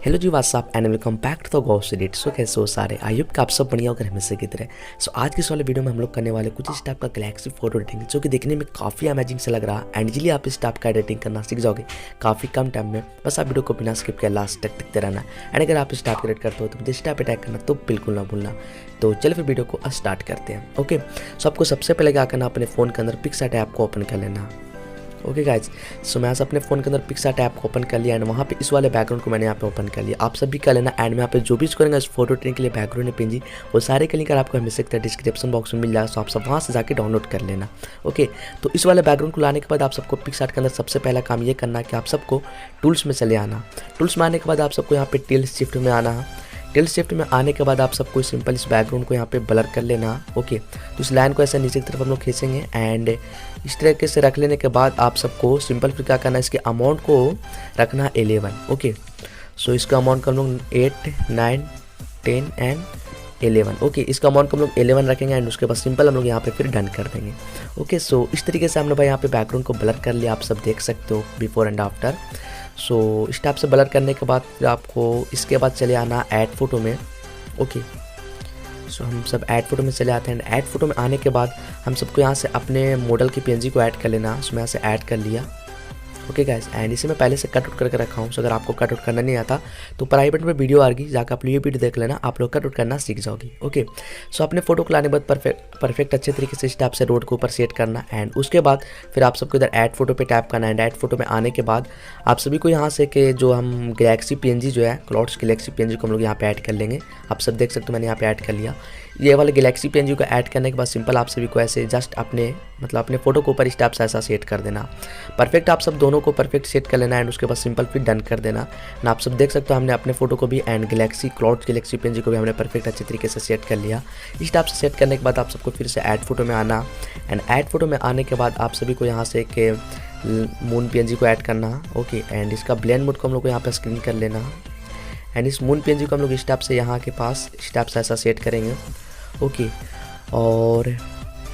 Hello ji what's up and welcome back to the गॉस edit. So कैसे हो सारे, आई होप कि आप सब बढ़िया होकर हमेशा की तरह। सो आज की इस वाले वीडियो में हम लोग करने वाले कुछ इस टाइप का गैलेक्सी फोटो एडिटिंग जो कि देखने में काफ़ी अमेजिंग से लग रहा है एंड इजीली आप इस टाइप का एडिटिंग करना सीख जाओगे काफ़ी कम टाइम में। बस आप वीडियो को बिना स्किप किए लास्ट तक देखते रहना एंड अगर आप इस टाइप का एडिट करते हो तो मुझे इस टाइप अटैक करना तो बिल्कुल ना भूलना। तो चलिए फिर वीडियो को स्टार्ट करते हैं। ओके, सो आपको सबसे पहले क्या करना, अपने फ़ोन के अंदर पिक्सार्ट ऐप को ओपन कर लेना। ओके गाइज, सो मैं अपने फ़ोन के अंदर पिक्सार्ट ऐप को ओपन कर लिया एंड वहाँ पे इस वाले बैकग्राउंड को मैंने यहाँ पे ओपन कर लिया। आप सब भी कर लेना एंड मैं यहाँ पे जो भी करेंगे इस फोटो एडिटिंग के लिए बैकग्राउंड है पिंजी वो सारे के लिंक आपको हमें सकता है डिस्क्रिप्शन बॉक्स में मिल जाएगा। सो आप सब वहाँ से जाके डाउनलोड कर लेना। ओके, तो इस वाले बैकग्राउंड को लाने के बाद आप सबको पिक्सार्ट के अंदर सबसे पहला काम ये करना है कि आप सबको टूल्स में चले आना। टूल्स में आने के बाद आप सबको यहाँ पे टिल्ट शिफ्ट में आना है। टिल्ट शिफ्ट में आने के बाद आप सबको सिंपल इस बैकग्राउंड को यहाँ पे ब्लर कर लेना। ओके, तो इस लाइन को ऐसे नीचे की तरफ हम लोग खींचेंगे एंड इस तरीके से रख लेने के बाद आप सबको सिंपल फिर क्या करना है, इसके अमाउंट को रखना है 11। ओके, सो इसका अमाउंट को हम लोग 8, 9, 10 एंड 11। ओके, इसका अमाउंट को हम लोग 11 रखेंगे एंड उसके बाद सिंपल हम लोग यहाँ पे फिर डन कर देंगे। ओके, सो इस तरीके से हमने भाई यहाँ पे बैकग्राउंड को ब्लर कर लिया, आप सब देख सकते हो बिफोर एंड आफ्टर। सो इस टाइप से ब्लर करने के बाद फिर आपको इसके बाद चले आना ऐड फोटो में। ओके, सो हम सब ऐड फोटो में चले आते हैं। ऐड फोटो में आने के बाद हम सबको यहाँ से अपने मॉडल की पीएनजी को ऐड कर लेना। सो मैं यहाँ से ऐड कर लिया। ओके गाइस, एंड इसे मैं पहले से कट आउट करके रखा हूँ। सो अगर आपको कट आउट करना नहीं आता तो प्राइवेट में वीडियो आ गई, जाकर आप ये वीडियो देख लेना, आप लोग कट आउट करना सीख जाओगे। ओके, सो अपने फोटो को लाने के बाद परफेक्ट अच्छे तरीके से इस टाइप से रोड के ऊपर सेट करना एंड उसके बाद फिर आप सबको इधर ऐड फोटो पे टैप करना एंड ऐड फोटो में आने के बाद आप सभी को यहाँ से कि जो हम गैलेक्सी पीएनजी जो है क्लाउड्स गैलेक्सी पीएनजी को हम लोग यहाँ पे ऐड कर लेंगे। आप सब देख सकते हो मैंने यहाँ पे ऐड कर लिया। ये वाले गैलेक्सी पीएनजी को ऐड करने के बाद सिंपल आप सभी को ऐसे जस्ट अपने फोटो के ऊपर इस टाइप से ऐसा सेट कर देना। परफेक्ट आप सब दोनों को परफेक्ट सेट कर लेना एंड उसके बाद सिंपल फिर डन कर देना। ना आप सब देख सकते हो हमने अपने फोटो को भी and Galaxy cloud Galaxy PNG को भी हमने परफेक्ट अच्छे तरीके से सेट कर लिया। इस टाइप से सेट करने के बाद आप सबको फिर से ऐड फोटो में आना एंड ऐड फोटो में आने के बाद आप सभी को यहाँ से एक मून पीएनजी को ऐड करना। ओके, एंड इसका ब्लेंड मोड को हम लोग को यहाँ पे स्क्रीन कर लेना एंड इस मून पीएनजी को हम लोग इस टाइप से यहाँ के पास इस टाइप से ऐसा सेट करेंगे। ओके, और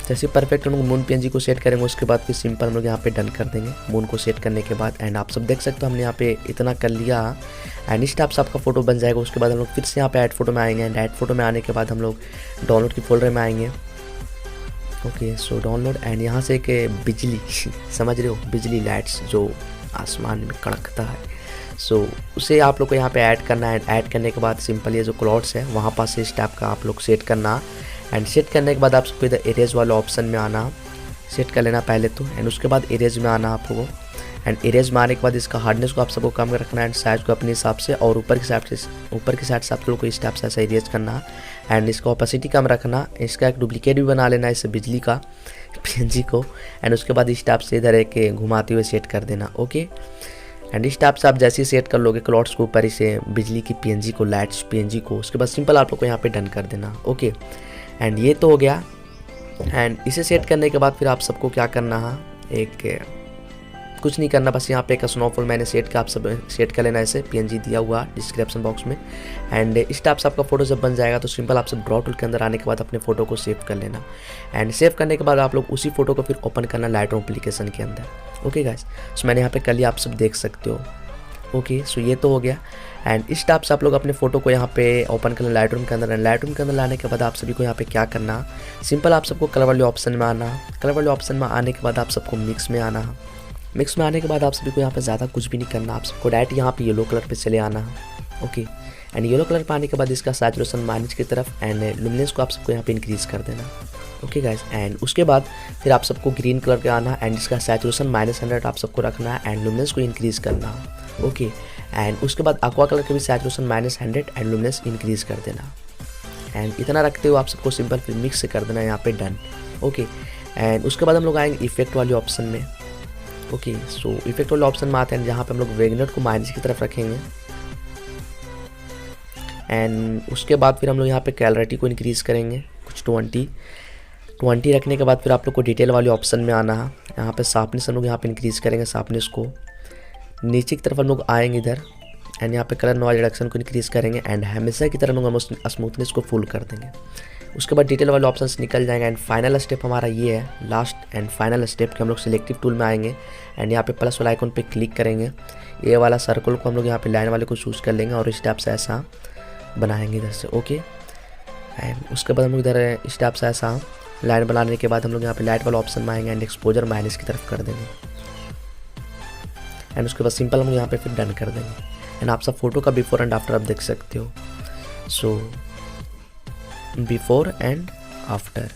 जैसे परफेक्ट हम लोग मून पीएनजी को सेट करेंगे उसके बाद फिर सिंपल हम लोग यहाँ पे डन कर देंगे मून को सेट करने के बाद। एंड आप सब देख सकते हो हमने यहाँ पे इतना कर लिया एंड इस टाइप से आपका फोटो बन जाएगा। उसके बाद हम लोग फिर से यहाँ पे ऐड फोटो में आएंगे एंड ऐड फोटो में आने के बाद हम लोग डाउनलोड की फोल्डर में आएंगे। ओके, सो डाउनलोड एंड यहाँ से एक बिजली समझ रहे हो, बिजली लाइट्स जो आसमान में कड़कता है, सो उसे आप लोग को यहाँ पे ऐड करना है। ऐड करने के बाद सिंपल ये जो क्लाउड्स है वहाँ पास से इस टाइप का आप लोग सेट करना एंड सेट करने के बाद आप सबको इधर इरेज वाले ऑप्शन में आना, सेट कर लेना पहले तो एंड उसके बाद इरेज में आना आप लोगों एंड इरेज में आने के बाद इसका हार्डनेस को आप सबको कम रखना एंड साइज को अपने हिसाब से और ऊपर की साइड से आप लोग को इस टाइप से ऐसा इरेज करना एंड इसका ऑपेसिटी कम रखना। इसका एक डुप्लीकेट भी बना लेना इस बिजली का पीएनजी को एंड उसके बाद इस टाइप से इधर एक घुमाते हुए सेट कर देना। ओके, एंड इस टाइप से आप जैसे ही सेट कर लोगे क्लाउड्स के ऊपर इसे बिजली की पीएनजी को, लाइट्स पीएनजी को, उसके बाद सिंपल आप लोग को यहाँ पे डन कर देना। ओके, एंड ये तो हो गया एंड इसे सेट करने के बाद फिर आप सबको क्या करना है, एक कुछ नहीं करना, बस यहाँ पे एक स्नोफॉल मैंने आप सब सेट कर लेना। ऐसे पीएनजी दिया हुआ डिस्क्रिप्शन बॉक्स में एंड इस टाइप से आपका फोटो जब बन जाएगा तो सिंपल आप सब ड्रॉ टूल के अंदर आने के बाद अपने फोटो को सेव कर लेना एंड सेव करने के बाद आप लोग उसी फोटो को फिर ओपन करना लाइटरूम एप्लीकेशन के अंदर। ओके गाइस, सो मैंने यहाँ पे कर लिया, आप सब देख सकते हो। ओके, सो ये तो हो गया एंड इस टाइप से आप लोग अपने फोटो को यहाँ पे ओपन करना लाइटरूम के अंदर एंड लाइटरूम के अंदर लाने के बाद आप सभी को यहाँ पे क्या करना, सिंपल आप सबको कलर वाले ऑप्शन में आना। कलर वाले ऑप्शन में आने के बाद आप सबको मिक्स में आना। मिक्स में आने के बाद आप सभी को यहाँ पे ज़्यादा कुछ भी नहीं करना, आप सबको डायरेक्ट यहाँ पे येलो कलर पे चले आना। ओके, एंड येलो कलर पे आने के बाद इसका सैचुरेशन माइनस की तरफ एंड लुमिनेंस को आप सबको यहाँ पे इंक्रीज़ कर देना। ओके गाइस, एंड उसके बाद फिर आप सबको ग्रीन कलर पे आना एंड इसका सैचुरेशन -100 आप सबको रखना है एंड लुमिनेंस को इंक्रीज़ करना। ओके, एंड उसके बाद aqua कलर के भी सैचुरेशन -100 एंड लुमिनेंस इंक्रीज़ कर देना एंड इतना रखते हुए आप सबको सिंपल फिर मिक्स कर देना यहाँ पे डन। ओके, एंड उसके बाद हम लोग आएंगे इफेक्ट वाले ऑप्शन में। ओके, सो इफेक्ट वाले ऑप्शन में आते हैं जहाँ पे हम लोग वेगनेट को माइनस की तरफ रखेंगे एंड उसके बाद फिर हम लोग यहाँ पे क्लैरिटी को इंक्रीज़ करेंगे कुछ 20 रखने के बाद फिर आप लोग को डिटेल वाले ऑप्शन में आना है। यहाँ पे शार्पनेस हम लोग यहाँ पे इंक्रीज़ करेंगे, शार्पनेस को नीचे की तरफ हम लोग आएंगे इधर एंड यहाँ पे कलर नॉइज रिडक्शन को इंक्रीज़ करेंगे एंड हमेशा की तरह हम स्मूथनेस को फुल कर देंगे। उसके बाद डिटेल वाले ऑप्शंस निकल जाएंगे एंड फाइनल स्टेप हमारा ये है, लास्ट एंड फाइनल स्टेप कि हम लोग सिलेक्टिव टूल में आएंगे एंड यहाँ पे प्लस वाला आइकन पे क्लिक करेंगे। ये वाला सर्कल को हम लोग यहाँ पे लाइन वाले को चूज़ कर लेंगे और इस टाइप से ऐसा बनाएंगे इधर से। ओके, एंड उसके बाद हम लोग इधर इस टाइप से ऐसा लाइन बनाने के बाद हम लोग यहाँ पे लाइट वाला ऑप्शन में आएंगे एंड एक्सपोजर माइनस की तरफ कर देंगे एंड उसके बाद सिंपल हम यहाँ पे फिर डन कर देंगे एंड आप सब फोटो का बिफोर एंड आफ्टर आप देख सकते हो। So before and after.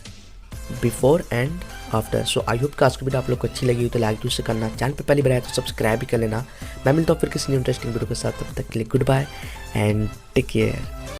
So I hope कि आज की वीडियो आप लोग को अच्छी लगी हो तो लाइक से करना, चैनल पे पहली बार आए तो सब्सक्राइब भी कर लेना। मैं मिलता हूँ फिर किसी इंटरेस्टिंग वीडियो के साथ, तब तक के लिए good bye and take care.